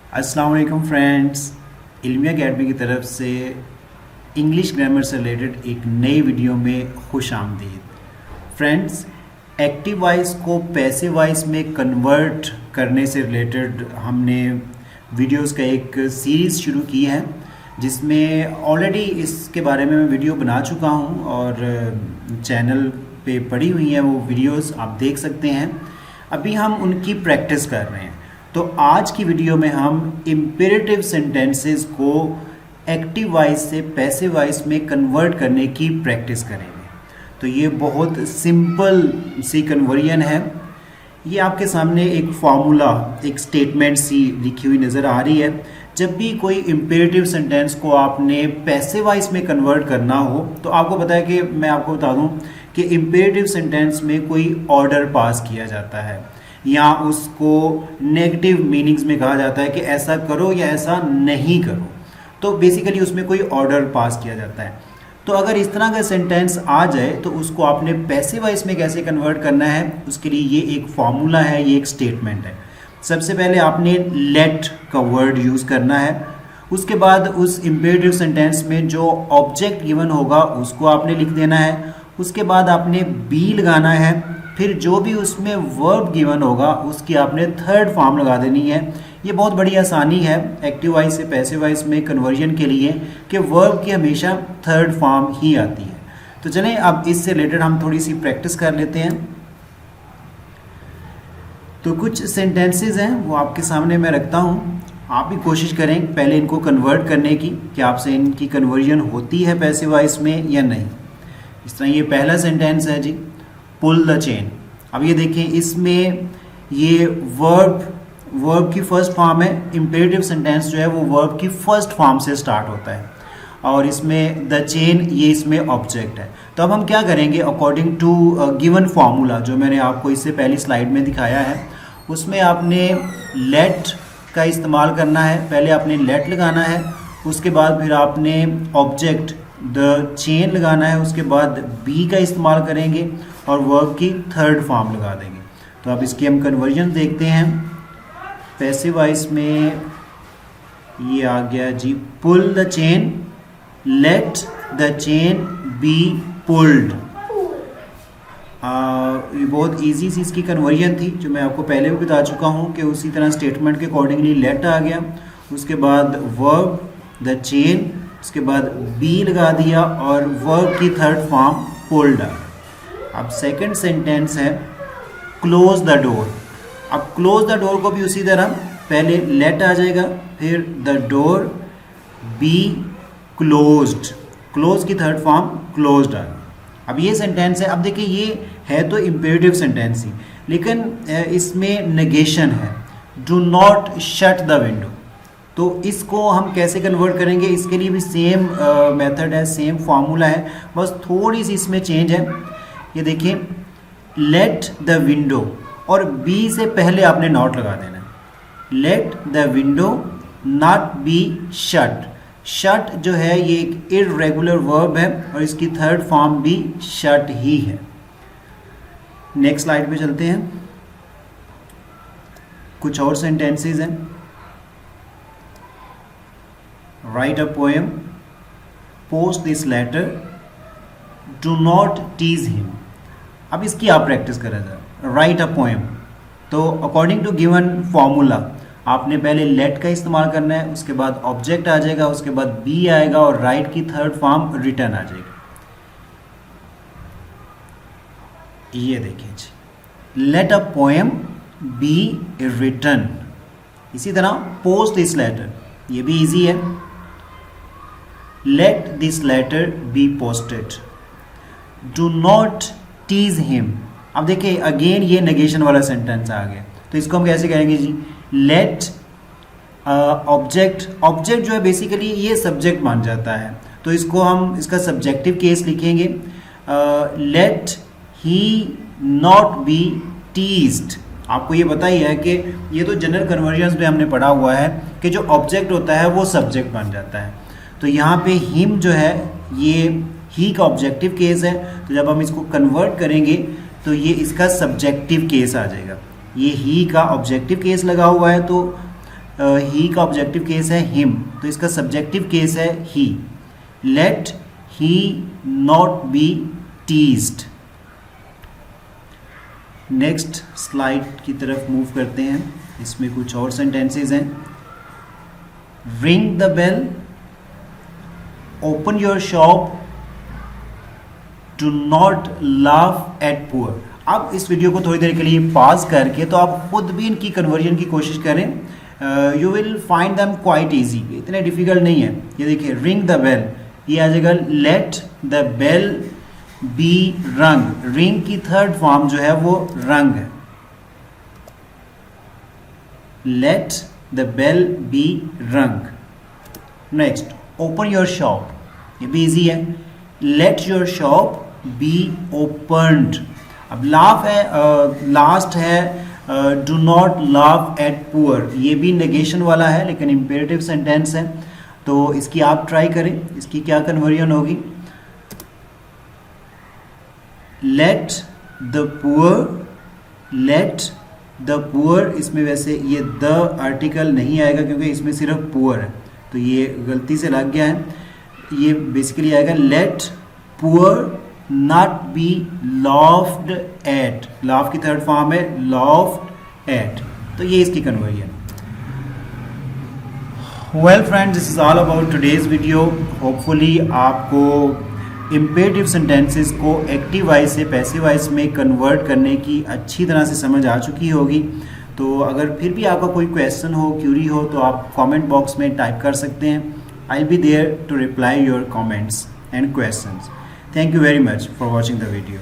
अस्सलाम वालेकुम friends, इल्मिया academy की तरफ से इंग्लिश ग्रामर से रिलेटेड एक नई वीडियो में खुश आमदीद। फ्रेंड्स, एक्टिव वॉइस को पैसिव वॉइस में कन्वर्ट करने से रिलेटेड हमने वीडियोस का एक सीरीज़ शुरू की है, जिसमें ऑलरेडी इसके बारे में मैं वीडियो बना चुका हूं और चैनल पे पड़ी हुई हैं वो वीडियोस, आप देख सकते हैं। अभी हम उनकी प्रैक्टिस कर रहे हैं। तो आज की वीडियो में हम इम्पेरेटिव सेंटेंसेस को एक्टिव वॉइस से पैसिव वॉइस में कन्वर्ट करने की प्रैक्टिस करेंगे। तो ये बहुत सिंपल सी कन्वर्जन है। ये आपके सामने एक फार्मूला, एक स्टेटमेंट सी लिखी हुई नज़र आ रही है। जब भी कोई इम्पेरेटिव सेंटेंस को आपने पैसिव वॉइस में कन्वर्ट करना हो तो आपको पता है कि मैं आपको बता दूं कि इम्पेरेटिव सेंटेंस में कोई ऑर्डर पास किया जाता है या उसको नेगेटिव मीनिंग्स में कहा जाता है कि ऐसा करो या ऐसा नहीं करो। तो बेसिकली उसमें कोई ऑर्डर पास किया जाता है। तो अगर इस तरह का सेंटेंस आ जाए तो उसको आपने पैसिव वॉइस में कैसे कन्वर्ट करना है, उसके लिए ये एक फॉर्मूला है, ये एक स्टेटमेंट है। सबसे पहले आपने लेट का वर्ड यूज़ करना है। उसके बाद उस इम्पेरेटिव सेंटेंस में जो ऑब्जेक्ट गिवन होगा उसको आपने लिख देना है। उसके बाद आपने बी लगाना है। फिर जो भी उसमें वर्ब गिवन होगा उसकी आपने थर्ड फॉर्म लगा देनी है। ये बहुत बड़ी आसानी है एक्टिव वॉइस से पैसिव वॉइस में कन्वर्जन के लिए कि वर्ब की हमेशा थर्ड फॉर्म ही आती है। तो चलें अब इससे रिलेटेड हम थोड़ी सी प्रैक्टिस कर लेते हैं। तो कुछ सेंटेंसेस हैं वो आपके सामने मैं रखता हूँ। आप भी कोशिश करें पहले इनको कन्वर्ट करने की कि आपसे इनकी कन्वर्जन होती है पैसिव वॉइस में या नहीं। इस तरह ये पहला सेंटेंस है जी, पुल द चेन। अब ये देखें, इसमें ये वर्ब की फर्स्ट फॉर्म है। इम्पेरेटिव सेंटेंस जो है वो वर्ब की फर्स्ट फॉर्म से स्टार्ट होता है और इसमें द चेन ये इसमें ऑब्जेक्ट है। तो अब हम क्या करेंगे, अकॉर्डिंग टू गिवन फार्मूला जो मैंने आपको इससे पहली स्लाइड में दिखाया है, उसमें आपने लेट का इस्तेमाल करना है। पहले आपने लेट लगाना है, उसके बाद फिर आपने ऑब्जेक्ट द चेन लगाना है, उसके बाद बी का इस्तेमाल करेंगे और वर्ब की थर्ड फॉर्म लगा देंगे। तो अब इसकी हम कन्वर्जन देखते हैं। पैसिव वॉइस में ये आ गया जी, pull the chain, let the chain be pulled. ये बहुत इजी सी इसकी कन्वर्जन थी जो मैं आपको पहले भी बता चुका हूँ कि उसी तरह स्टेटमेंट के अकॉर्डिंगली लेट आ गया, उसके बाद वर्ब द चेन, उसके बाद बी लगा दिया और वर्ब की थर्ड फॉर्म पुल्ड। अब सेकंड सेंटेंस है क्लोज द डोर। अब क्लोज द डोर को भी उसी तरह पहले लेट आ जाएगा, फिर the door, be closed, close की थर्ड फॉर्म क्लोज्ड आ गई। अब ये सेंटेंस है। अब देखिए ये है तो इम्पेरेटिव सेंटेंस ही, लेकिन इसमें नेगेशन है, do not shut the window. तो इसको हम कैसे कन्वर्ट करेंगे, इसके लिए भी सेम मेथड है, सेम फार्मूला है, बस थोड़ी सी इसमें चेंज है। ये देखिए, लेट द विंडो और बी से पहले आपने नॉट लगा देना है। Let the window not be shut. Shut जो है ये एक इर्रेगुलर वर्ब है और इसकी थर्ड फॉर्म भी शट ही है। नेक्स्ट स्लाइड पे चलते हैं। कुछ और सेंटेंसेस हैं। Write a poem, post this letter, do not tease him. अब इसकी आप प्रैक्टिस करें जरा। राइट अ पोएम, तो अकॉर्डिंग टू गिवन फॉर्मूला आपने पहले लेट का इस्तेमाल करना है, उसके बाद ऑब्जेक्ट आ जाएगा, उसके बाद बी आएगा और राइट की थर्ड फॉर्म रिटर्न आ जाएगी। ये देखिए जी, let a poem be written. इसी तरह पोस्ट दिस लेटर, ये भी इजी है। Let this letter be posted, do not tease him. अब देखिए अगेन ये नेगेशन वाला सेंटेंस आ गया, तो इसको हम कैसे करेंगे जी, लेट ऑब्जेक्ट जो है बेसिकली ये सब्जेक्ट मान जाता है, तो इसको हम इसका सब्जेक्टिव केस लिखेंगे। Let he not be teased. आपको ये पता ही है कि ये तो जनरल कन्वर्जन्स में हमने पढ़ा हुआ है कि जो ऑब्जेक्ट होता है वो सब्जेक्ट बन जाता है। तो यहाँ पे हिम जो है ये ही का ऑब्जेक्टिव केस है, तो जब हम इसको कन्वर्ट करेंगे तो ये इसका सब्जेक्टिव केस आ जाएगा। ये ही का ऑब्जेक्टिव केस लगा हुआ है, तो ही का ऑब्जेक्टिव केस है हिम, तो इसका सब्जेक्टिव केस है ही। Let he not be teased. Next slide की तरफ मूव करते हैं, इसमें कुछ और सेंटेंसेस हैं। Ring the bell, open your shop, do not laugh at poor. अब इस वीडियो को थोड़ी देर के लिए पॉज करके तो आप खुद भी इनकी कन्वर्जन की कोशिश करें, you will find them quite easy, इतने डिफिकल्ट नहीं है। ये देखिए रिंग द बेल, ये आ जाएगा let the bell be rung. Ring की थर्ड फॉर्म जो है वो रंग है। Let the bell be rung. Next open your shop, ये भी इजी है। Let your shop be opened. अब लाफ है, लास्ट है do not laugh at poor, ये भी नेगेशन वाला है लेकिन इंपेरेटिव सेंटेंस है, तो इसकी आप ट्राई करें। इसकी क्या कन्वर्जन होगी? Let the poor, let the poor, इसमें वैसे ये द आर्टिकल नहीं आएगा क्योंकि इसमें सिर्फ पुअर है, तो ये गलती से लग गया है। ये बेसिकली आएगा let poor not be laughed at. Laugh की थर्ड फॉर्म है लॉफ्ड एट, तो ये इसकी conversion. Well friends, this is all about today's video. Hopefully आपको इम्पेरेटिव सेंटेंसेस को एक्टिव वॉइस से पैसिव वॉइस में कन्वर्ट करने की अच्छी तरह से समझ आ चुकी होगी। तो अगर फिर भी आपका कोई क्वेश्चन हो, क्यूरी हो, तो आप कमेंट बॉक्स में टाइप कर सकते हैं। I will be there to reply your comments and questions. Thank you very much for watching the video.